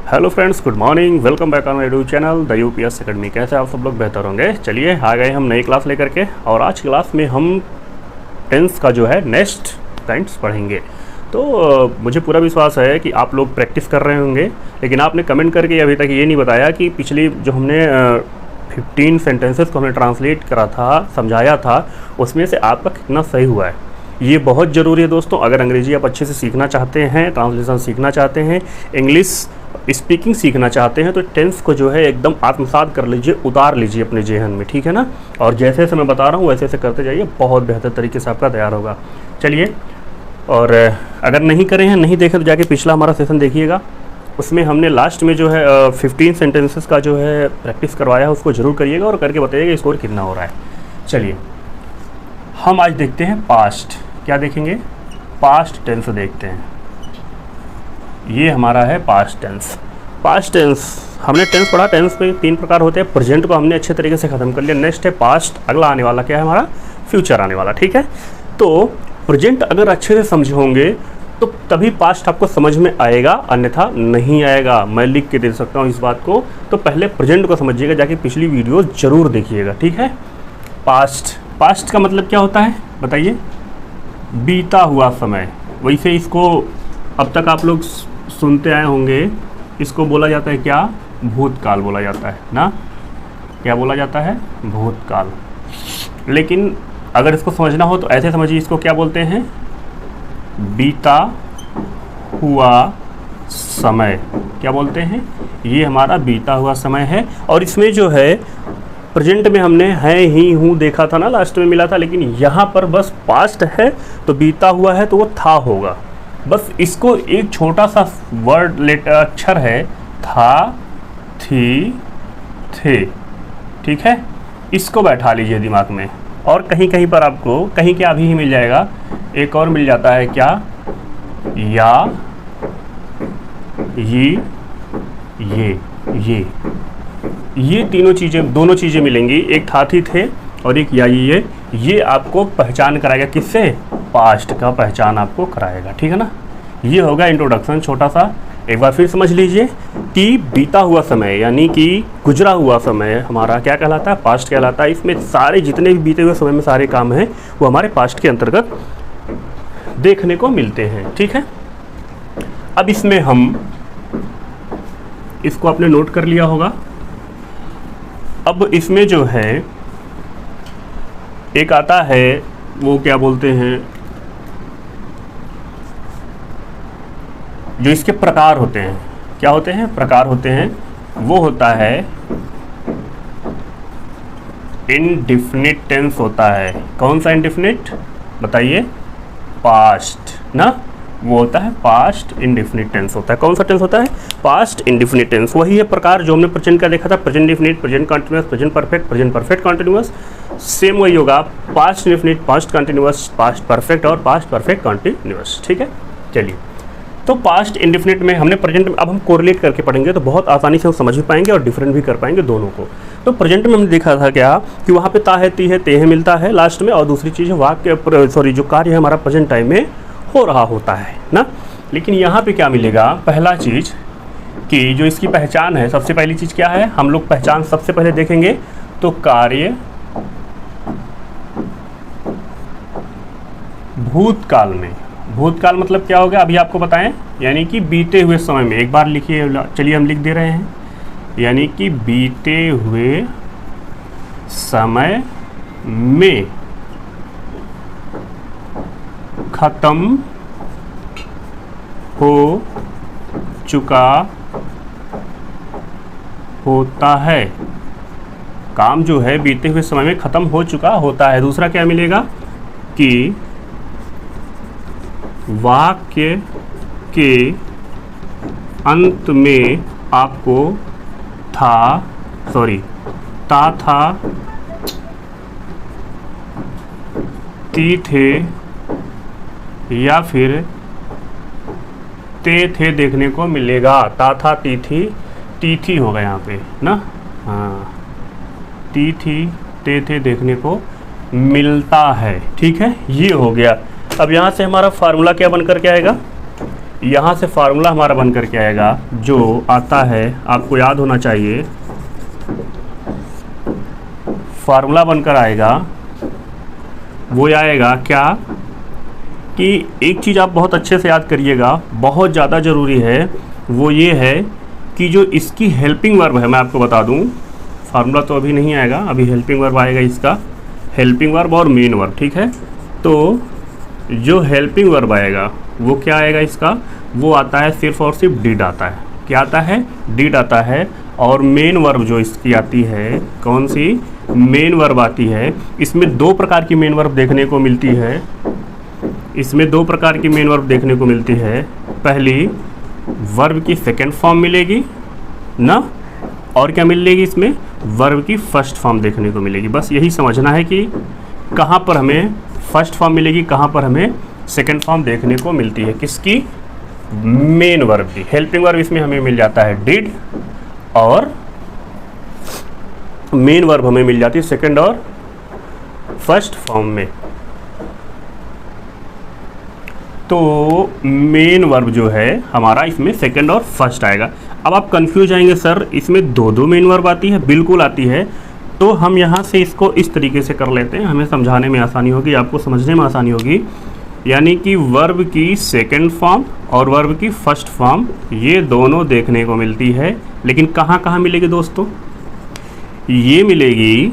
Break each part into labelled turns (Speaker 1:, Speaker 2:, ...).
Speaker 1: Hello friends, good morning. Welcome back on my YouTube channel the UPS academy. कैसे आप सब लोग बेहतर होंगे। चलिए आ गए हम नई क्लास लेकर के, और आज क्लास में हम टेंस का जो है नेक्स्ट टेंस पढ़ेंगे। तो मुझे पूरा विश्वास है कि आप लोग प्रैक्टिस कर रहे होंगे, लेकिन आपने कमेंट करके अभी तक ये नहीं बताया कि पिछली जो हमने 15 सेंटेंसेस को हमने ट्रांसलेट करा था, समझाया था, उसमें से आपका कितना सही हुआ है। ये बहुत ज़रूरी है दोस्तों। अगर अंग्रेजी आप अच्छे से सीखना चाहते हैं, ट्रांसलेशन सीखना चाहते हैं, इंग्लिश स्पीकिंग सीखना चाहते हैं, तो टेंस को जो है एकदम आत्मसात कर लीजिए, उतार लीजिए अपने जेहन में, ठीक है ना। और जैसे जैसे मैं बता रहा हूँ वैसे वैसे करते जाइए, बहुत बेहतर तरीके से आपका तैयार होगा। चलिए, और अगर नहीं करे हैं, नहीं देखे, तो जाके पिछला हमारा सेशन देखिएगा। उसमें हमने लास्ट में जो है 15 सेंटेंसेस का जो है प्रैक्टिस करवाया है, उसको ज़रूर करिएगा और करके बताइएगा स्कोर कितना हो रहा है। चलिए हम आज देखते हैं पास्ट। क्या देखेंगे? पास्ट टेंस देखते हैं। ये हमारा है पास्ट टेंस। पास्ट टेंस हमने टेंस पढ़ा। टेंस में 3 प्रकार होते हैं। प्रेजेंट को हमने अच्छे तरीके से ख़त्म कर लिया। नेक्स्ट है पास्ट, अगला आने वाला क्या है हमारा? फ्यूचर आने वाला, ठीक है। तो प्रेजेंट अगर अच्छे से समझे होंगे तो तभी पास्ट आपको समझ में आएगा, अन्यथा नहीं आएगा। मैं लिख के दे सकता हूँ इस बात को। तो पहले प्रेजेंट को समझिएगा, जाके पिछली वीडियो ज़रूर देखिएगा, ठीक है। पास्ट, पास्ट का मतलब क्या होता है बताइए? बीता हुआ समय। वैसे इसको अब तक आप लोग सुनते आए होंगे, इसको बोला जाता है क्या? भूतकाल बोला जाता है ना। क्या बोला जाता है? भूतकाल। लेकिन अगर इसको समझना हो तो ऐसे समझिए, इसको क्या बोलते हैं? बीता हुआ समय। क्या बोलते हैं? ये हमारा बीता हुआ समय है। और इसमें जो है प्रेजेंट में हमने है ही हूँ देखा था ना, लास्ट में मिला था, लेकिन यहाँ पर बस पास्ट है तो बीता हुआ है तो वो था होगा। बस इसको एक छोटा सा वर्ड लेटर अक्षर है, था, थी, थे, ठीक है। इसको बैठा लीजिए दिमाग में। और कहीं कहीं पर आपको कहीं क्या अभी ही मिल जाएगा, एक और मिल जाता है क्या? या, ये तीनों चीज़ें, दोनों चीज़ें मिलेंगी। एक था, थी, थे और एक या, ये आपको पहचान कराएगा। किससे? पास्ट का पहचान आपको कराएगा, ठीक है ना। ये होगा इंट्रोडक्शन छोटा सा। एक बार फिर समझ लीजिए कि बीता हुआ समय यानी कि गुजरा हुआ समय हमारा क्या कहलाता है? पास्ट कहलाता है। इसमें सारे जितने भी बीते हुए समय में सारे काम हैं वो हमारे पास्ट के अंतर्गत देखने को मिलते हैं, ठीक है। अब इसमें हम इसको आपने नोट कर लिया होगा। अब इसमें जो है एक आता है, वो क्या बोलते हैं, जो इसके प्रकार होते हैं। क्या होते हैं? प्रकार होते हैं। वो होता है इनडिफिनिट टेंस होता है। कौन सा इनडिफिनिट बताइए? पास्ट ना। वो होता है पास्ट इनडिफिनिट टेंस होता है। कौन सा टेंस होता है? Past indefinite tense. वही है प्रकार जो हमने प्रेजेंट का देखा था। Present definite, present continuous, present perfect, present perfect continuous. Same वही होगा, past indefinite, past continuous, past perfect और पास्ट परफेक्ट कंटिन्यूअस, ठीक है। चलिए, तो पास्ट इंडिफिनिट में हमने प्रेजेंट में अब हम कोरिलेट करके पढ़ेंगे तो बहुत आसानी से हम समझ भी पाएंगे और डिफरेंट भी कर पाएंगे दोनों को। तो प्रेजेंट में हमने देखा था क्या कि वहाँ पे ता है, ती है, ते है मिलता है लास्ट में, और दूसरी चीज़ है वाक्य, जो कार्य है हमारा प्रेजेंट टाइम में हो रहा होता है ना। लेकिन यहाँ पे क्या मिलेगा? पहला चीज़ कि जो इसकी पहचान है, सबसे पहली चीज़ क्या है? हम लोग पहचान सबसे पहले देखेंगे तो कार्य भूतकाल में। भूतकाल मतलब क्या हो गया अभी आपको बताएं? यानी कि बीते हुए समय में। एक बार लिखिए, चलिए हम लिख दे रहे हैं, यानी कि बीते हुए समय में खत्म हो चुका होता है। काम जो है बीते हुए समय में खत्म हो चुका होता है। दूसरा क्या मिलेगा कि वाक्य के अंत में आपको ता, था, ती थे या फिर ते थे देखने को मिलेगा। ता, था, ती थी होगा यहाँ पे ना। हाँ, ती थी, ते थे देखने को मिलता है, ठीक है। ये हो गया। अब यहाँ से हमारा फार्मूला क्या बनकर के आएगा? यहाँ से फार्मूला हमारा बन करके आएगा, जो आता है आपको याद होना चाहिए, फार्मूला बनकर आएगा वो आएगा क्या कि एक चीज़ आप बहुत अच्छे से याद करिएगा, बहुत ज़्यादा ज़रूरी है, वो ये है कि जो इसकी हेल्पिंग वर्ब है, मैं आपको बता दूं, फार्मूला तो अभी नहीं आएगा, अभी हेल्पिंग वर्ब आएगा इसका, हेल्पिंग वर्ब और मेन वर्ब, ठीक है। तो जो हेल्पिंग वर्ब आएगा वो क्या आएगा इसका, वो आता है सिर्फ और सिर्फ डिड आता है। क्या आता है? डिड आता है। और मेन वर्ब जो इसकी आती है, कौन सी मेन वर्ब आती है, इसमें दो प्रकार की मेन वर्ब देखने को मिलती है, इसमें दो प्रकार की मेन वर्ब देखने को मिलती है। पहली वर्ब की सेकेंड फॉर्म मिलेगी ना, और क्या मिलेगी इसमें, वर्ब की फर्स्ट फॉर्म देखने को मिलेगी। बस यही समझना है कि कहाँ पर हमें फर्स्ट फॉर्म मिलेगी, कहाँ पर हमें सेकेंड फॉर्म देखने को मिलती है, किसकी, मेन वर्ब की। हेल्पिंग वर्ब इसमें हमें मिल जाता है डिड, और मेन वर्ब हमें मिल जाती है सेकेंड और फर्स्ट फॉर्म में। तो मेन वर्ब जो है हमारा इसमें सेकंड और फर्स्ट आएगा। अब आप कंफ्यूज आएंगे, सर इसमें दो दो मेन वर्ब आती है, बिल्कुल आती है। तो हम यहाँ से इसको इस तरीके से कर लेते हैं, हमें समझाने में आसानी होगी, आपको समझने में आसानी होगी। यानी कि वर्ब की सेकंड फॉर्म और वर्ब की फर्स्ट फॉर्म ये दोनों देखने को मिलती है, लेकिन कहाँ कहाँ मिलेगी दोस्तों, ये मिलेगी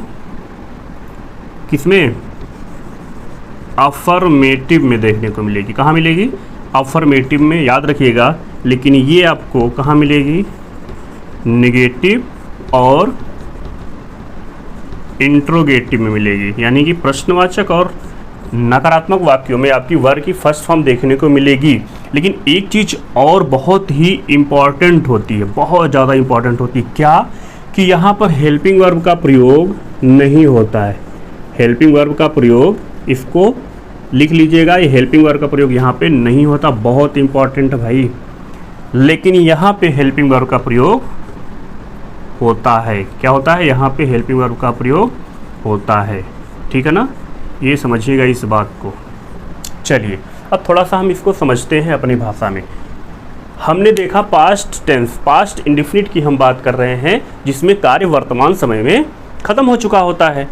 Speaker 1: किसमें, अफर्मेटिव में देखने को मिलेगी। कहाँ मिलेगी, अफर्मेटिव में, याद रखिएगा। लेकिन ये आपको कहाँ मिलेगी, नेगेटिव और इंट्रोगेटिव में मिलेगी। यानी कि प्रश्नवाचक और नकारात्मक वाक्यों में आपकी वर्ब की फर्स्ट फॉर्म देखने को मिलेगी। लेकिन एक चीज़ और बहुत ही इम्पॉर्टेंट होती है, बहुत ज़्यादा इम्पॉर्टेंट होती है, क्या कि यहाँ पर हेल्पिंग वर्ब का प्रयोग नहीं होता है। हेल्पिंग वर्ब का प्रयोग, इसको लिख लीजिएगा, ये हेल्पिंग वर्ब का प्रयोग यहाँ पे नहीं होता, बहुत इंपॉर्टेंट है भाई। लेकिन यहाँ पे हेल्पिंग वर्ब का प्रयोग होता है। क्या होता है, यहाँ पे हेल्पिंग वर्ब का प्रयोग होता है, ठीक है ना, ये समझिएगा इस बात को। चलिए अब थोड़ा सा हम इसको समझते हैं अपनी भाषा में। हमने देखा पास्ट टेंस, पास्ट इंडेफिनिट की हम बात कर रहे हैं, जिसमें कार्य वर्तमान समय में ख़त्म हो चुका होता है,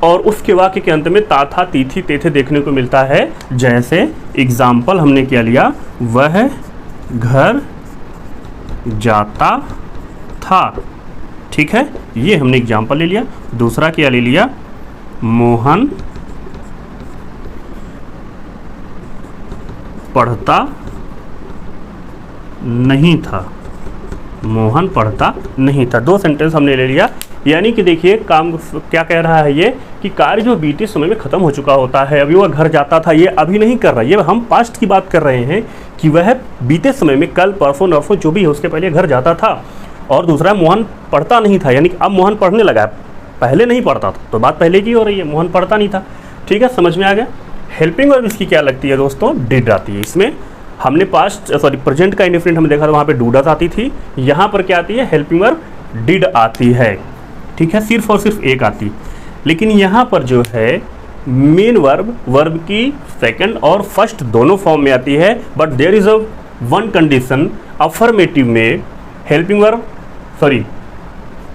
Speaker 1: और उसके वाक्य के अंत में ता था तीथी तेथे देखने को मिलता है। जैसे एग्जाम्पल हमने क्या लिया, वह घर जाता था, ठीक है, ये हमने एग्जाम्पल ले लिया। दूसरा क्या ले लिया, मोहन पढ़ता नहीं था, मोहन पढ़ता नहीं था। दो सेंटेंस हमने ले लिया। यानी कि देखिए काम क्या कह रहा है ये, कि कार्य जो बीते समय में ख़त्म हो चुका होता है, अभी वह घर जाता था, ये अभी नहीं कर रहा, ये हम पास्ट की बात कर रहे हैं कि वह बीते समय में, कल परसों नरसों जो भी है, उसके पहले घर जाता था। और दूसरा मोहन पढ़ता नहीं था, यानी कि अब मोहन पढ़ने लगा है, पहले नहीं पढ़ता था, तो बात पहले की हो रही है, मोहन पढ़ता नहीं था, ठीक है, समझ में आ गया। हेल्पिंग वर्ब इसकी क्या लगती है दोस्तों, डिड आती है। इसमें हमने प्रेजेंट का इंडेफिनिट हमने देखा था, वहाँ पे डू डज आती थी, यहाँ पर क्या आती है, हेल्पिंग वर्ब डिड आती है, ठीक है, सिर्फ और सिर्फ एक आती। लेकिन यहाँ पर जो है मेन वर्ब, वर्ब की सेकंड और फर्स्ट दोनों फॉर्म में आती है, but there is a one condition, affirmative में हेल्पिंग वर्ब,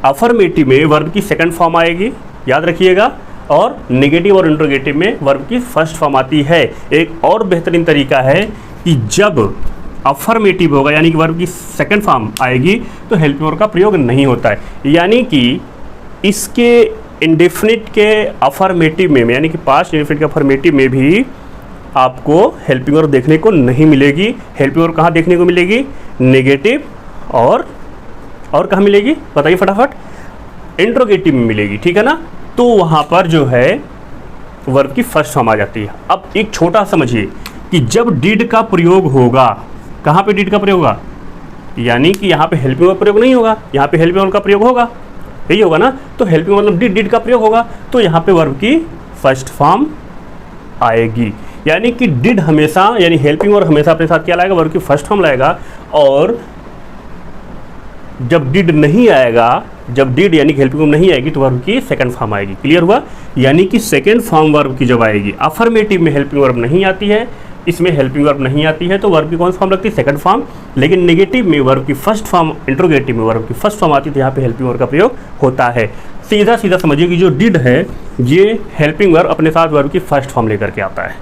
Speaker 1: अफर्मेटिव में वर्ब की सेकंड फॉर्म आएगी, याद रखिएगा, और नेगेटिव और इंट्रोगेटिव में वर्ब की फर्स्ट फॉर्म आती है। एक और बेहतरीन तरीका है कि जब अफर्मेटिव होगा, यानी कि वर्ब की सेकंड फॉर्म आएगी, तो हेल्पिंग वर्ब का प्रयोग नहीं होता है। यानी कि इसके इंडेफिनिट के अफर्मेटिव में, यानी कि पास्ट इंडेफिनिट के अफर्मेटिव में भी आपको हेल्पिंग वर्ब देखने को नहीं मिलेगी। हेल्पिंग वर्ब कहाँ देखने को मिलेगी, नेगेटिव और कहाँ मिलेगी, बताइए फटाफट, इंट्रोगेटिव में मिलेगी, ठीक है ना। तो वहाँ पर जो है वर्ब की फर्स्ट फॉर्म आ जाती है। अब एक छोटा समझिए कि जब डिड का प्रयोग होगा, कहाँ पे डिड का प्रयोग होगा, यानी कि यहाँ पे हेल्पिंग वर्ब प्रयोग नहीं होगा, यहाँ पे हेल्पिंग वर्ब का प्रयोग होगा, यही होगा ना। तो हेल्पिंग मतलब डिड का प्रयोग होगा, तो यहाँ पे वर्ब की फर्स्ट फॉर्म आएगी। यानी कि डिड हमेशा, यानी हेल्पिंग वर्ब हमेशा अपने साथ क्या लाएगा, वर्ब की फर्स्ट फॉर्म लाएगा। और जब डिड नहीं आएगा, जब डिड यानी कि हेल्पिंग वर्ब नहीं आएगी, तो वर्ब की सेकंड फॉर्म आएगी। क्लियर हुआ। यानी कि सेकंड फॉर्म वर्ब की जब आएगी, अफर्मेटिव में हेल्पिंग वर्ब नहीं आती है, इसमें हेल्पिंग वर्ब नहीं आती है तो वर्ब की कौन सी फॉर्म लगती है, सेकंड फॉर्म। लेकिन नेगेटिव में वर्ब की फर्स्ट फॉर्म, इंट्रोगेटिव में वर्ब की फर्स्ट फॉर्म आती है, तो यहाँ पे हेल्पिंग वर्ब का प्रयोग होता है। सीधा सीधा समझिए कि जो डिड है ये हेल्पिंग वर्ब अपने साथ वर्ब की फर्स्ट फॉर्म लेकर के आता है,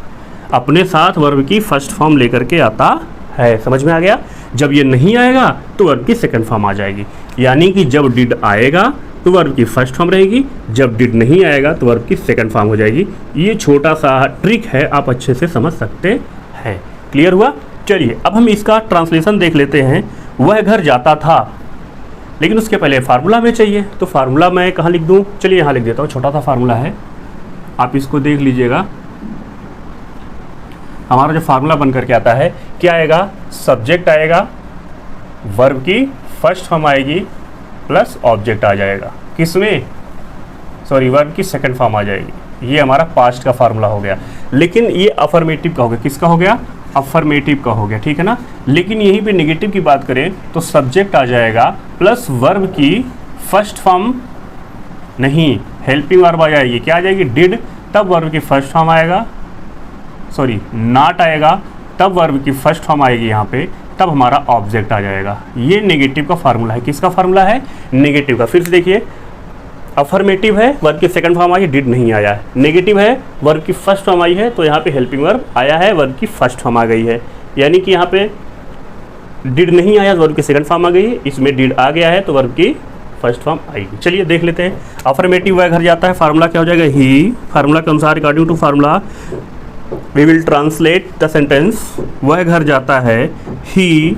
Speaker 1: अपने साथ वर्ब की फर्स्ट फॉर्म लेकर के आता है। समझ में आ गया। जब ये नहीं आएगा तो वर्ब की सेकंड फॉर्म आ जाएगी, यानी कि जब डिड आएगा तो वर्ब की फर्स्ट फॉर्म रहेगी, जब डिड नहीं आएगा तो वर्ब की सेकंड फॉर्म हो जाएगी। ये छोटा सा ट्रिक है, आप अच्छे से समझ सकते हैं। क्लियर हुआ। चलिए अब हम इसका ट्रांसलेशन देख लेते हैं। वह घर जाता था, लेकिन उसके पहले फार्मूला में चाहिए, तो फार्मूला मैं कहाँ लिख दूँ, चलिए यहाँ लिख देता हूँ। छोटा सा फार्मूला है, आप इसको देख लीजिएगा। हमारा जो फार्मूला बन करके आता है क्या आएगा, सब्जेक्ट आएगा, वर्ब की फर्स्ट फॉर्म आएगी प्लस ऑब्जेक्ट आ जाएगा, किसमें, सॉरी वर्ब की सेकंड फॉर्म आ जाएगी। ये हमारा पास्ट का फार्मूला हो गया। लेकिन ये अफर्मेटिव का हो गया, किसका हो गया, अफर्मेटिव का हो गया, ठीक है ना। लेकिन यहीं पे नेगेटिव की बात करें तो सब्जेक्ट आ जाएगा प्लस वर्ब की फर्स्ट फॉर्म नहीं, हेल्पिंग वर्ब आ जाएगी, क्या आ जाएगी, डिड, तब वर्ब की फर्स्ट फॉर्म आएगा, सॉरी नॉट आएगा, तब वर्ब की फर्स्ट फॉर्म आएगी यहाँ पे, तब हमारा ऑब्जेक्ट आ जाएगा। ये नेगेटिव का फार्मूला है, किसका फार्मूला है, नेगेटिव का। फिर से देखिए, अफर्मेटिव है, वर्ब की सेकंड फॉर्म आई, डिड नहीं आया है। नेगेटिव है, वर्ब की फर्स्ट फॉर्म आई है, तो यहाँ पे हेल्पिंग वर्ब आया है, वर्ब की फर्स्ट फॉर्म आ गई है। यानी कि यहाँ पे डिड नहीं आया, वर्ब की सेकंड फॉर्म आ गई है, इसमें डिड आ गया है तो वर्ब की फर्स्ट फॉर्म आएगी। चलिए देख लेते हैं। अफर्मेटिव वह घर जाता है, फार्मूला क्या हो जाएगा, ही। फार्मूला के अनुसार according to formula we will translate the sentence, वह घर जाता है, ही,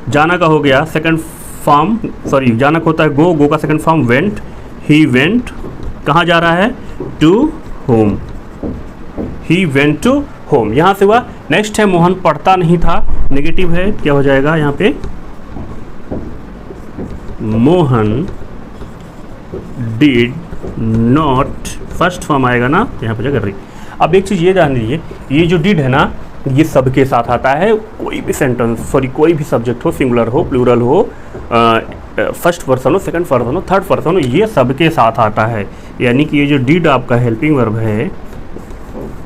Speaker 1: जाना का हो गया सेकंड फॉर्म, सॉरी जाना का होता है गो, गो का second form went, he went, कहाँ जा रहा है, to home, he went to home, यहाँ से हुआ। नेक्स्ट है मोहन पढ़ता नहीं था, नेगेटिव है, क्या हो जाएगा यहाँ पे, Mohan did not, first form आएगा ना, यहाँ पे जगह रही। अब एक चीज़ ये जान लीजिए, ये जो डिड है ना, ये सबके साथ आता है, कोई भी सेंटेंस, सॉरी कोई भी सब्जेक्ट हो, सिंगुलर हो, प्लूरल हो, फर्स्ट पर्सन हो, सेकंड पर्सन हो, थर्ड पर्सन हो, ये सबके साथ आता है। यानी कि ये जो डिड आपका हेल्पिंग वर्ब है,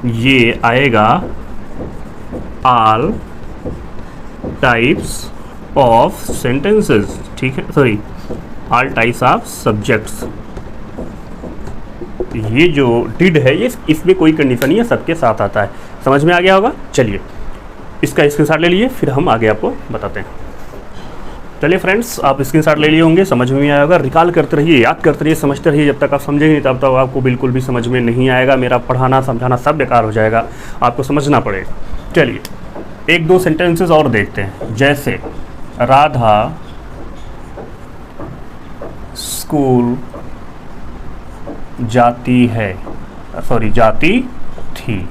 Speaker 1: ये आएगा ऑल टाइप्स ऑफ सेंटेंसेस, ठीक है, sorry all types of subjects. ये जो डिड है ये इसमें कोई कंडीशन नहीं है, सबके साथ आता है। समझ में आ गया होगा। चलिए इसका स्क्रीनशॉट ले लीजिए, फिर हम आगे आपको बताते हैं। चलिए फ्रेंड्स, आप स्क्रीनशॉट ले लिए होंगे, समझ में आया होगा। रिकॉल करते रहिए, याद करते रहिए, समझते रहिए। जब तक आप समझेंगे नहीं तब तक आपको बिल्कुल भी समझ में नहीं आएगा। मेरा पढ़ाना समझाना सब बेकार हो जाएगा, आपको समझना पड़ेगा। चलिए एक दो सेंटेंसेस और देखते हैं। जैसे राधा स्कूल जाती है, सॉरी जाती थी।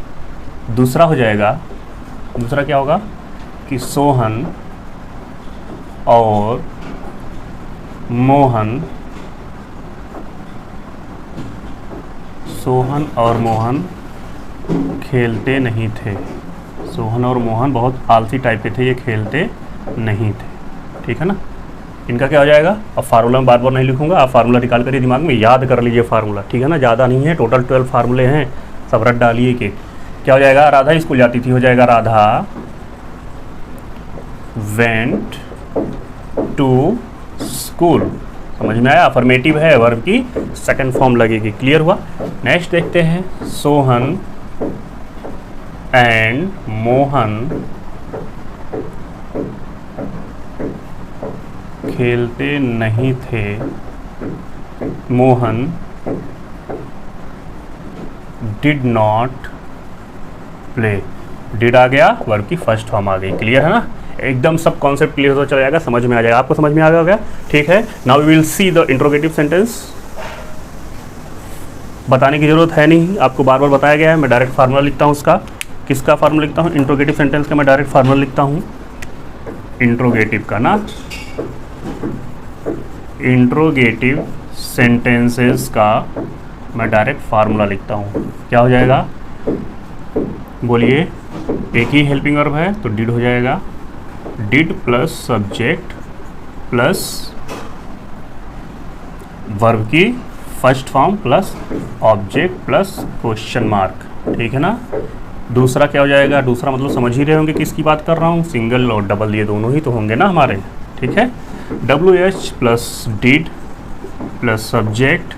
Speaker 1: दूसरा हो जाएगा, दूसरा क्या होगा कि सोहन और मोहन, सोहन और मोहन खेलते नहीं थे। सोहन और मोहन बहुत आलसी टाइप के थे, ये खेलते नहीं थे, ठीक है ना। इनका क्या हो जाएगा, अब फार्मूला में बार बार नहीं लिखूंगा, आप फार्मूला निकाल कर दिमाग में याद कर लीजिए फार्मूला, ठीक है ना। ज़्यादा नहीं है, टोटल 12 फार्मूले हैं, सब रट डालिए कि क्या हो जाएगा। राधा स्कूल जाती थी, हो जाएगा राधा वेंट टू स्कूल। समझ में आया। अफर्मेटिव है, वर्ब की सेकंड फॉर्म लगेगी। क्लियर हुआ। नेक्स्ट देखते हैं, सोहन एंड मोहन खेलते नहीं थे। Mohan did not play. Did आ गया, वर्ब की फर्स्ट फॉर्म आ गई। क्लियर है ना, एकदम सब कॉन्सेप्ट क्लियर हो चला जाएगा, समझ में आ जाएगा। आपको समझ में आ गया, ठीक है। Now we will see the interrogative sentence. बताने की जरूरत है नहीं, आपको बार बार बताया गया है। मैं डायरेक्ट फार्मूला लिखता हूँ उसका। किसका फार्मूला लिखता हूँ, इंट्रोगेटिव सेंटेंस का मैं डायरेक्ट फार्मूला लिखता हूँ। इंट्रोगेटिव का ना, इंट्रोगेटिव सेंटेंसेस का मैं डायरेक्ट फार्मूला लिखता हूँ। क्या हो जाएगा, बोलिए। एक ही हेल्पिंग वर्ब है तो डिड हो जाएगा, did plus subject plus verb की first form plus object plus question mark, ठीक है ना। दूसरा क्या हो जाएगा, दूसरा मतलब समझ ही रहे होंगे किसकी बात कर रहा हूँ, सिंगल और डबल ये दोनों ही तो होंगे ना हमारे, ठीक है। WH plus did plus subject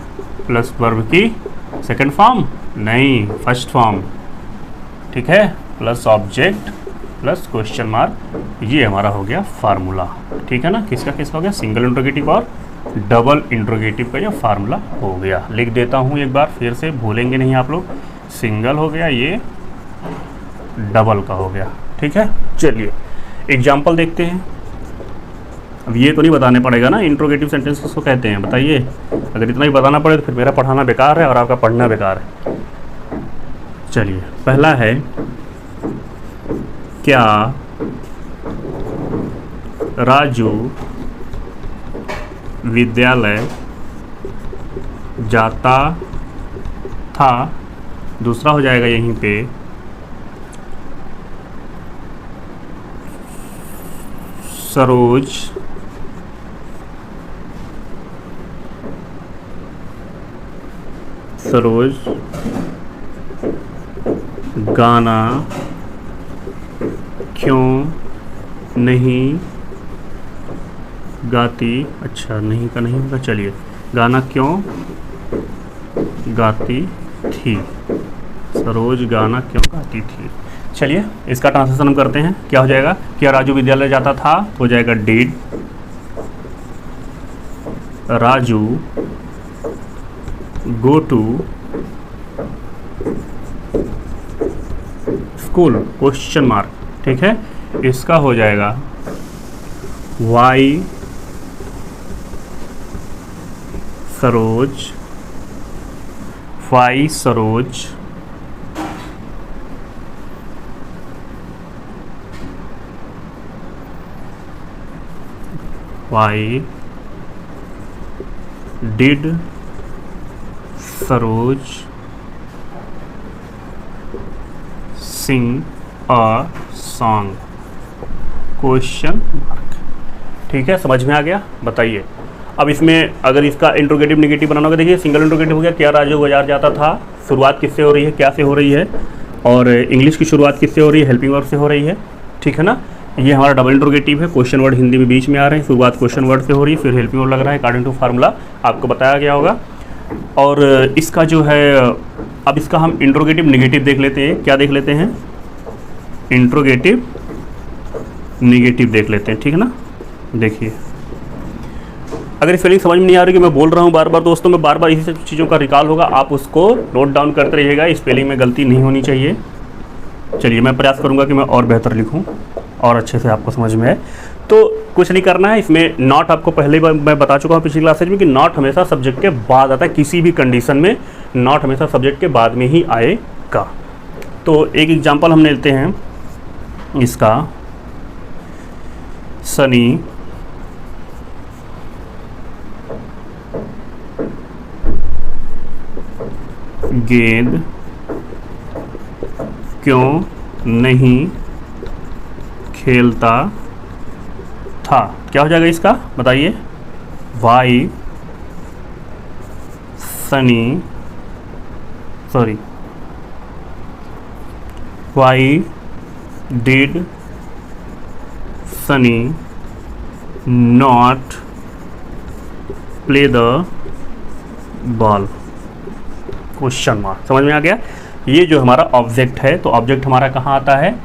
Speaker 1: plus verb की सेकंड फॉर्म, नहीं फर्स्ट फॉर्म, ठीक है, plus object plus question mark, ये हमारा हो गया फार्मूला, ठीक है ना। किसका किसका हो गया, सिंगल इंट्रोगेटिव और डबल इंट्रोगेटिव का ये फार्मूला हो गया। लिख देता हूँ एक बार फिर से, भूलेंगे नहीं आप लोग। सिंगल हो गया, ये डबल का हो गया, ठीक है। चलिए एग्जाम्पल देखते हैं। अब ये तो नहीं बताने पड़ेगा ना इंट्रोगेटिव सेंटेंस किसको कहते हैं, बताइए। अगर इतना ही बताना पड़े तो फिर मेरा पढ़ाना बेकार है और आपका पढ़ना बेकार है। चलिए पहला है, क्या राजू विद्यालय जाता था। दूसरा हो जाएगा यहीं पे, सरोज गाना क्यों नहीं गाती। अच्छा नहीं का नहीं होगा, चलिए गाना क्यों गाती थी, सरोज गाना क्यों गाती थी। चलिए इसका ट्रांसलेशन हम करते हैं। क्या हो जाएगा, क्या राजू विद्यालय जाता था, हो जाएगा did Raju go to school, question mark, ठीक है। इसका हो जाएगा why Saroj why did Saroj sing a song, question mark, ठीक है। समझ में आ गया, बताइए। अब इसमें अगर इसका इंट्रोगेटिव नेगेटिव बनाना होगा, देखिए सिंगल इंट्रोगेटिव हो गया, क्या राजू बाजार जाता था, शुरुआत किससे हो रही है, क्या से हो रही है, और इंग्लिश की शुरुआत किससे हो रही है, हेल्पिंग वर्ब से हो रही है, ठीक है ना। ये हमारा डबल इंट्रोगेटिव है, क्वेश्चन वर्ड हिंदी में बीच में आ रहे हैं, शुरुआत क्वेश्चन वर्ड से हो रही है, फिर हेल्पिंग वर्ड लग रहा है अकॉर्डिंग टू फार्मूला, आपको बताया गया होगा। और इसका जो है, अब इसका हम इंट्रोगेटिव नेगेटिव देख लेते हैं। क्या देख लेते हैं, इंट्रोगेटिव नेगेटिव देख लेते हैं, ठीक है ना। देखिए अगर स्पेलिंग समझ में नहीं आ रही कि मैं बोल रहा हूँ बार बार दोस्तों, मैं बार बार इसी सब चीज़ों का रिकॉल होगा, आप उसको नोट डाउन करते रहिएगा, स्पेलिंग में गलती नहीं होनी चाहिए। चलिए मैं प्रयास करूँगा कि मैं और बेहतर लिखूँ और अच्छे से आपको समझ में आए। तो कुछ नहीं करना है, इसमें नॉट आपको पहले मैं बता चुका हूँ पिछली क्लासेज में कि नॉट हमेशा सब्जेक्ट के बाद आता है, किसी भी कंडीशन में नॉट हमेशा सब्जेक्ट के बाद में ही आएगा। तो एक एग्जांपल हम लेते हैं इसका, सनी गेंद क्यों नहीं खेलता था। क्या हो जाएगा इसका, बताइए। Why did Sunny not play the ball, question mark. समझ में आ गया। ये जो हमारा ऑब्जेक्ट है, तो ऑब्जेक्ट हमारा कहाँ आता है,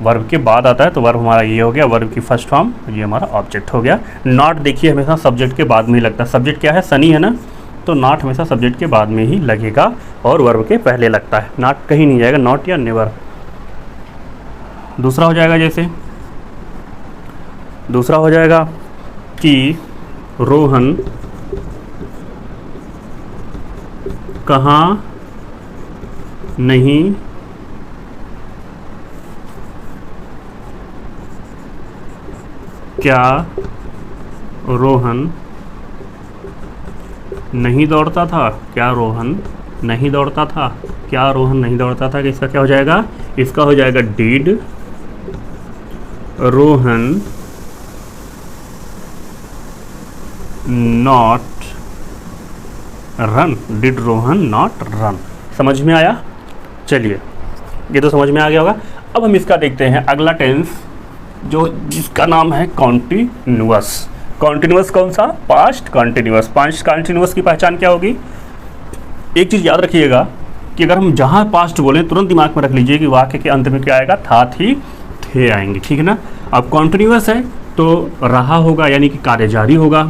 Speaker 1: वर्ब के बाद आता है, तो वर्ब हमारा ये हो गया, वर्ब की फर्स्ट फॉर्म, ये हमारा ऑब्जेक्ट हो गया। नॉट देखिए हमेशा सब्जेक्ट के बाद में ही लगता है, सब्जेक्ट क्या है, सनी है ना, तो नॉट हमेशा सब्जेक्ट के बाद में ही लगेगा और वर्ब के पहले लगता है, नॉट कहीं नहीं जाएगा, नॉट या नेवर। दूसरा हो जाएगा, जैसे दूसरा हो जाएगा कि रोहन कहाँ नहीं क्या रोहन नहीं दौड़ता था, क्या रोहन नहीं दौड़ता था, क्या रोहन नहीं दौड़ता था। इसका क्या हो जाएगा, इसका हो जाएगा did Rohan not run, did Rohan not run. समझ में आया। चलिए ये तो समझ में आ गया होगा। अब हम इसका देखते हैं अगला टेंस जो जिसका नाम है कॉन्टिन्यूअस। कॉन्टिन्यूअस कौन सा? Past continuous. पास्ट कॉन्टिन्यूअस की पहचान क्या होगी? एक चीज़ याद रखिएगा कि अगर हम जहाँ पास्ट बोलें तुरंत दिमाग में रख लीजिए कि वाक्य के अंत में क्या आएगा? था, थी, थे आएंगे, ठीक है ना। अब कॉन्टिन्यूअस है तो रहा होगा, यानी कि कार्य जारी होगा।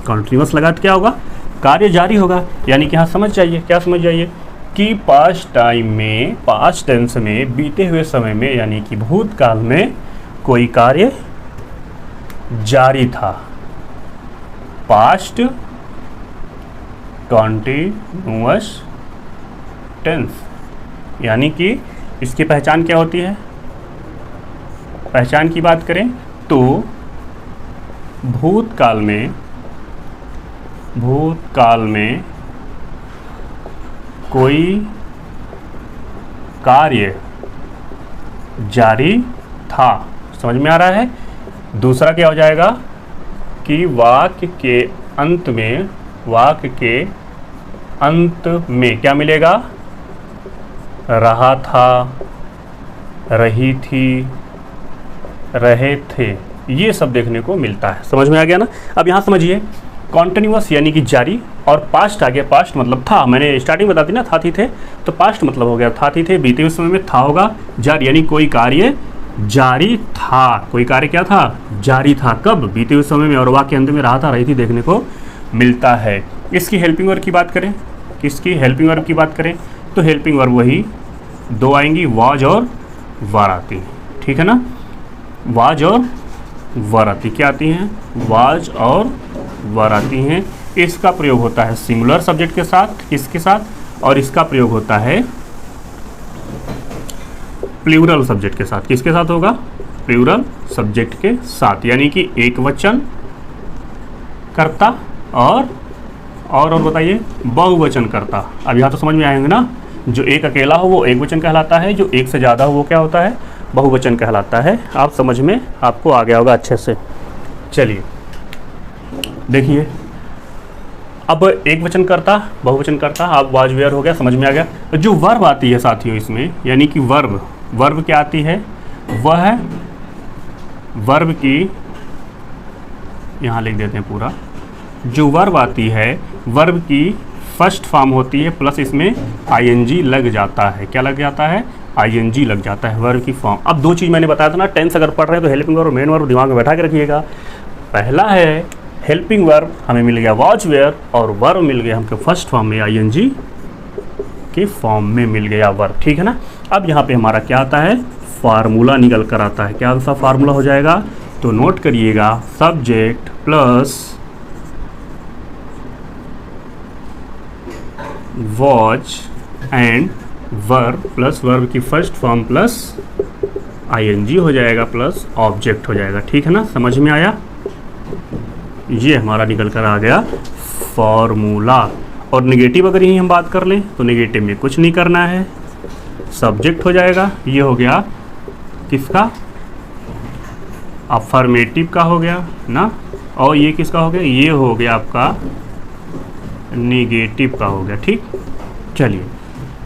Speaker 1: कॉन्टिन्यूअस लगा तो क्या होगा? कार्य जारी होगा। यानी कि यहाँ समझ जाइए, क्या समझ जाइए कि पास्ट टाइम में, पास्ट टेंस में, बीते हुए समय में, यानी कि भूतकाल में कोई कार्य जारी था। पास्ट कॉन्टिन्यूअस टेंस, यानी कि इसकी पहचान क्या होती है? पहचान की बात करें तो भूतकाल में कोई कार्य जारी था। समझ में आ रहा है? दूसरा क्या हो जाएगा कि वाक्य के अंत में क्या मिलेगा? रहा था, रही थी, रहे थे, ये सब देखने को मिलता है। समझ में आ गया ना। अब यहाँ समझिए, कॉन्टिन्यूअस यानी कि जारी, और पास्ट आ गया। पास्ट मतलब था, मैंने स्टार्टिंग बता दी ना, था, थी, थे, तो पास्ट मतलब हो गया था, थी, थे। बीते हुए समय में था होगा। जारी यानी कोई कार्य जारी था। कोई कार्य क्या था? जारी था। कब? बीते हुए समय में। और वाक्य अंत में रहा था, रही थी देखने को मिलता है। इसकी हेल्पिंग वर्ब की बात करें, किसकी हेल्पिंग वर्ब की बात करें तो हेल्पिंग वर्ब वही दो आएंगी, वाज और वर आती है, ठीक है ना। वाज और वर आती क्या आती हैं? वाज और वर आती हैं। इसका प्रयोग होता है सिंगुलर सब्जेक्ट के साथ, किसके साथ? और इसका प्रयोग होता है प्लूरल सब्जेक्ट के साथ। किसके साथ होगा? प्लूरल सब्जेक्ट के साथ, यानी कि एक वचन कर्ता और बताइए बहुवचन कर्ता। अब यहाँ तो समझ में आएंगे ना। जो एक अकेला हो वो एक वचन कहलाता है, जो एक से ज़्यादा हो वो क्या होता है? बहुवचन कहलाता है। आप समझ में आपको आ गया होगा अच्छे से। चलिए देखिए, अब एक वचन करता, बहुवचन करता, अब वाज वेयर हो गया, समझ में आ गया। जो वर्ब आती है साथियों इसमें, यानी कि वर्ब क्या आती है? वह वर्ब की, यहाँ लिख देते हैं पूरा, जो वर्ब आती है वर्ब की फर्स्ट फॉर्म होती है प्लस इसमें आईएनजी लग जाता है। क्या लग जाता है? आईएनजी लग जाता है वर्ब की फॉर्म। अब दो चीज़ मैंने बताया था ना, टेंस अगर पढ़ रहे हैं तो हेल्पिंग वर्ब और मेन वर्ब दिमाग में बैठा के रखिएगा। पहला है हेल्पिंग वर्ब, हमें मिल गया वाज वेयर, और वर्ब मिल गया हमको फर्स्ट फॉर्म में आईएनजी के फॉर्म में मिल गया वर्ब, ठीक है ना। अब यहाँ पे हमारा क्या आता है? फार्मूला निकल कर आता है। क्या सा फार्मूला हो जाएगा? तो नोट करिएगा, subject plus watch and verb plus verb की फर्स्ट फॉर्म प्लस आईएनजी हो जाएगा प्लस ऑब्जेक्ट हो जाएगा, ठीक है ना। समझ में आया? ये हमारा निकल कर आ गया फॉर्मूला। और नेगेटिव अगर यही हम बात कर लें तो नेगेटिव में कुछ नहीं करना है, सब्जेक्ट हो जाएगा। ये हो गया किसका? अफर्मेटिव का हो गया ना। और ये किसका हो गया? ये हो गया आपका नेगेटिव का हो गया, ठीक। चलिए,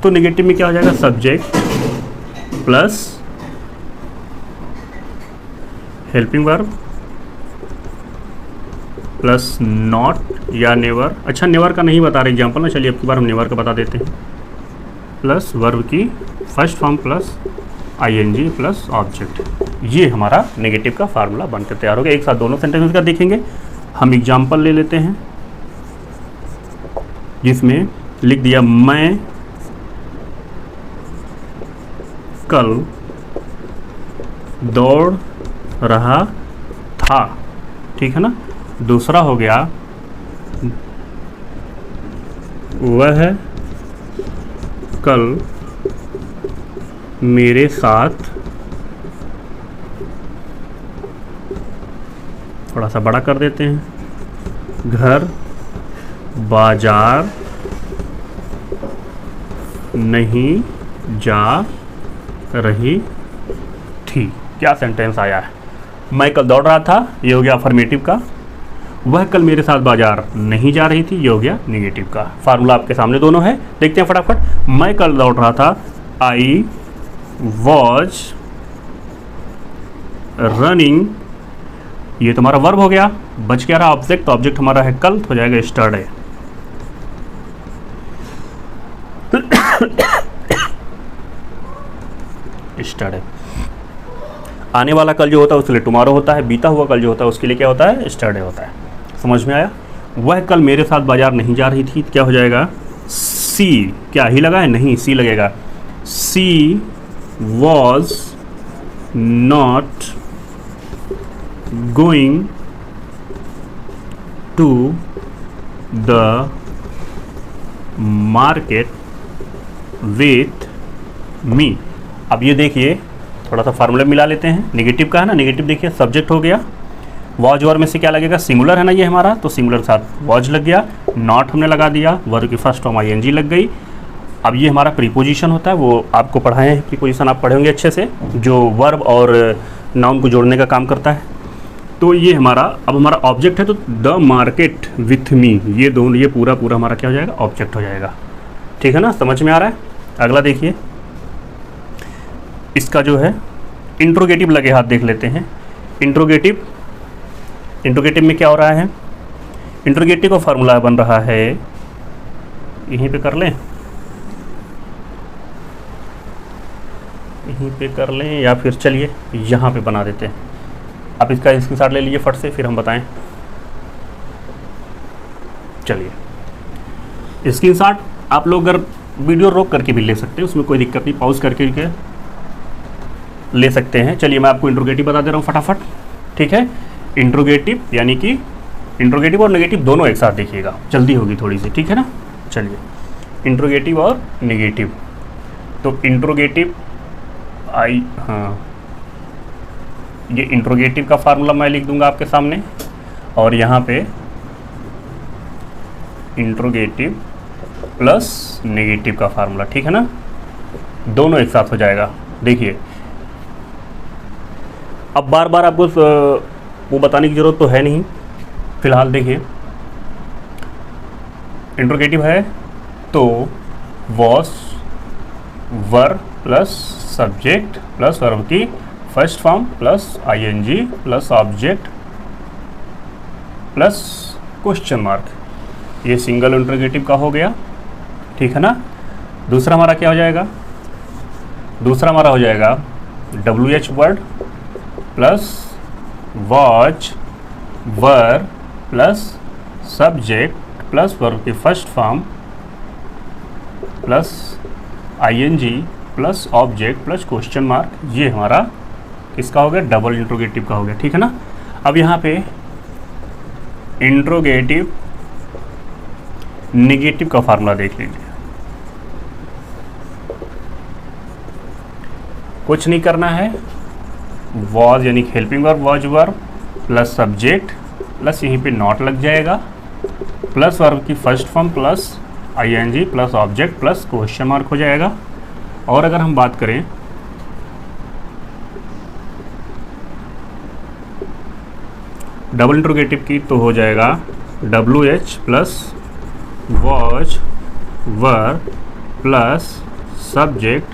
Speaker 1: तो नेगेटिव में क्या हो जाएगा? Subject plus helping verb plus not या नेवर। अच्छा, नेवर का नहीं बता रहे एग्जाम्पल ना, चलिए अब की बार हम नेवर का बता देते हैं। प्लस वर्ब की first form plus ING plus object. ये हमारा नेगेटिव का फार्मूला बनकर तैयार हो गया। एक साथ दोनों सेंटेंस का देखेंगे। हम एग्जाम्पल ले लेते हैं जिसमें लिख दिया, मैं कल दौड़ रहा था, ठीक है ना। दूसरा हो गया, वह कल मेरे साथ, थोड़ा सा बड़ा कर देते हैं, घर बाजार नहीं जा रही थी। क्या सेंटेंस आया है? मैं कल दौड़ रहा था, ये हो गया अफर्मेटिव का। वह कल मेरे साथ बाजार नहीं जा रही थी, ये हो गया नेगेटिव का। फार्मूला आपके सामने दोनों है, देखते हैं फटाफट। मैं कल दौड़ रहा था, आई वॉज रनिंग, ये तुम्हारा वर्ब हो गया, बच क्या रहा ऑब्जेक्ट, तो ऑब्जेक्ट हमारा है कल, तो हो जाएगा यस्टरडे। यस्टरडे। आने वाला कल जो होता है उसके लिए टुमारो होता है, बीता हुआ कल जो होता है उसके लिए क्या होता है, यस्टरडे होता है। समझ में आया? वह कल मेरे साथ बाजार नहीं जा रही थी, क्या हो जाएगा, सी, क्या ही लगा है, नहीं सी लगेगा, she was not going to the market with me. अब ये देखिए थोड़ा सा फार्मूला मिला लेते हैं, नेगेटिव का है ना, नेगेटिव देखिए सब्जेक्ट हो गया, वॉज वर्ब में से क्या लगेगा, सिंगुलर है ना ये हमारा, तो सिंगुलर के साथ वॉज लग गया, नॉट हमने लगा दिया, वर्ब की फर्स्ट फॉर्म आईएनजी लग गई। अब ये हमारा प्रीपोजिशन होता है, वो आपको पढ़ाए हैं, प्रीपोजिशन आप पढ़े होंगे अच्छे से, जो वर्ब और नाउन को जोड़ने का काम करता है। तो ये हमारा अब हमारा ऑब्जेक्ट है, तो द मार्केट विथ मी, ये दोनों, ये पूरा पूरा हमारा क्या हो जाएगा, ऑब्जेक्ट हो जाएगा। ठीक है ना, समझ में आ रहा है? अगला देखिए, इसका जो है इंट्रोगेटिव लगे हाथ देख लेते हैं। इंट्रोगेटिव, इंट्रोगेटिव में क्या हो रहा है, इंट्रोगेटिव का फार्मूला बन रहा है, यहीं पे कर लें, यहीं पे कर लें, या फिर चलिए यहाँ पे बना देते हैं। आप इसका स्क्रीनशॉट ले लीजिए फट से, फिर हम बताएं। चलिए स्क्रीनशॉट आप लोग अगर वीडियो रोक करके भी ले सकते हैं, उसमें कोई दिक्कत नहीं, पॉज करके ले सकते हैं। चलिए मैं आपको इंट्रोगेटिव बता दे रहा हूँ फटाफट, ठीक है। इंट्रोगेटिव यानी कि इंट्रोगेटिव और नेगेटिव दोनों एक साथ देखिएगा, जल्दी होगी थोड़ी सी, ठीक है ना। चलिए इंट्रोगेटिव और नेगेटिव, तो इंट्रोगेटिव हाँ, ये इंट्रोगेटिव का फार्मूला मैं लिख दूंगा आपके सामने, और यहाँ पे इंट्रोगेटिव प्लस नेगेटिव का फार्मूला, ठीक है ना, दोनों एक साथ हो जाएगा। देखिए अब बार बार आपको वो बताने की ज़रूरत तो है नहीं, फिलहाल देखिए इंट्रोगेटिव है तो was verb plus subject plus verb की first form plus ING plus object plus question mark, ये सिंगल इंट्रोगेटिव का हो गया, ठीक है ना। दूसरा हमारा क्या हो जाएगा, दूसरा हमारा हो जाएगा WH word plus was verb plus subject plus verb की first form plus ING plus object plus question mark, ये हमारा किसका हो गया, डबल इंट्रोगेटिव का हो गया, ठीक है ना। अब यहाँ पे इंट्रोगेटिव नेगेटिव का फार्मूला देख लीजिए, कुछ नहीं करना है, वॉज यानी helping verb was verb plus subject plus यहीं पे नॉट लग जाएगा प्लस वर्ब की first form plus ING plus object plus question mark हो जाएगा। और अगर हम बात करें डबल इंट्रोगेटिव की, तो हो जाएगा WH plus was verb plus subject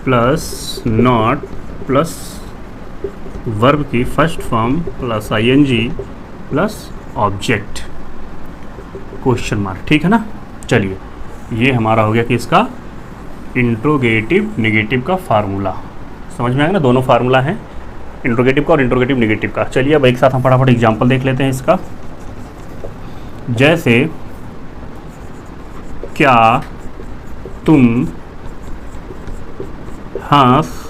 Speaker 1: plus not plus verb की first form plus ING plus object question mark, ठीक है ना। चलिए ये हमारा हो गया कि इसका इंट्रोगेटिव नेगेटिव का फार्मूला, समझ में आएगा ना, दोनों फार्मूला हैं इंट्रोगेटिव का और इंट्रोगेटिव नेगेटिव का। चलिए अब एक साथ हम फटाफट एग्जांपल देख लेते हैं इसका। जैसे क्या तुम हंस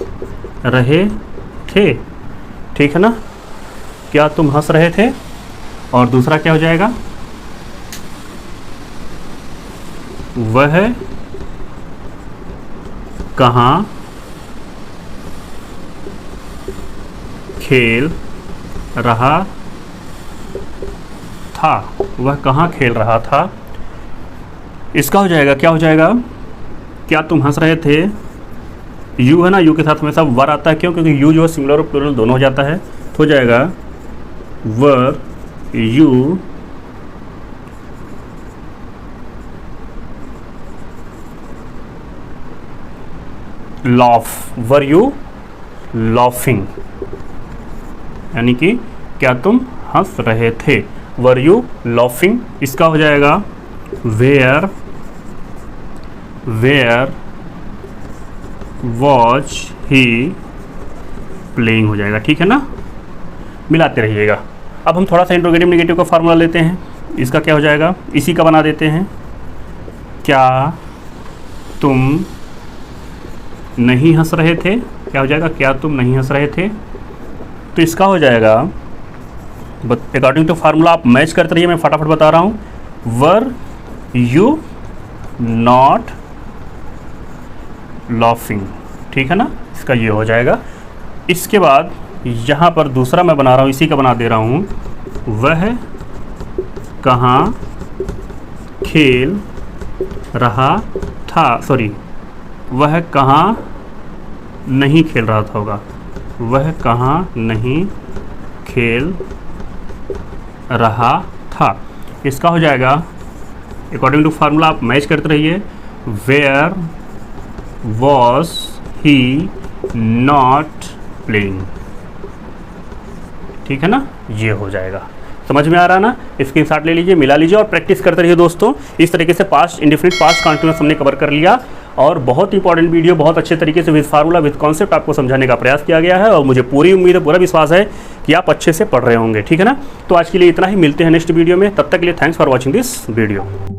Speaker 1: रहे थे, ठीक है ना, क्या तुम हंस रहे थे। और दूसरा क्या हो जाएगा, वह कहाँ खेल रहा था, वह कहाँ खेल रहा था। इसका हो जाएगा, क्या हो जाएगा, क्या तुम हंस रहे थे, यू है ना, यू के साथ हमेशा वर आता है, क्यों, क्योंकि यू जो है सिंगुलर और प्लूरल दोनों हो जाता है, तो हो जाएगा were you loaf, were you laughing, यानी कि क्या तुम हंस रहे थे, वर यू लॉफिंग। इसका हो जाएगा वेयर वॉज ही प्लेइंग हो जाएगा, ठीक है ना। मिलाते रहिएगा। अब हम थोड़ा सा इंट्रोगेटिव नेगेटिव का फार्मूला लेते हैं। इसका क्या हो जाएगा, इसी का बना देते हैं, क्या तुम नहीं हंस रहे थे, क्या हो जाएगा, क्या तुम नहीं हंस रहे थे। तो इसका हो जाएगा अकॉर्डिंग टू फार्मूला, आप मैच करते रहिए, मैं फटाफट बता रहा हूँ, वर यू नॉट लॉफिंग, ठीक है ना। इसका ये हो जाएगा। इसके बाद यहाँ पर दूसरा मैं बना रहा हूँ, इसी का बना दे रहा हूँ, वह कहाँ खेल रहा था, सॉरी वह कहाँ नहीं खेल रहा था होगा, वह कहाँ नहीं खेल रहा था। इसका हो जाएगा अकॉर्डिंग टू फार्मूला, आप मैच करते रहिए, where was he not playing, ठीक है ना। ये हो जाएगा, समझ में आ रहा ना। स्क्रीनशॉट ले लीजिए, मिला लीजिए और प्रैक्टिस करते रहिए दोस्तों। इस तरीके से पास्ट इंडेफिनिट, पास्ट कंटिन्यूअस हमने कवर कर लिया और बहुत इंपॉर्टेंट वीडियो, बहुत अच्छे तरीके से विद फार्मूला विद कॉन्सेप्ट आपको समझाने का प्रयास किया गया है और मुझे पूरी उम्मीद है, पूरा विश्वास है कि आप अच्छे से पढ़ रहे होंगे, ठीक है ना। तो आज के लिए इतना ही, मिलते हैं नेक्स्ट वीडियो में, तब तक के लिए thanks for watching this video.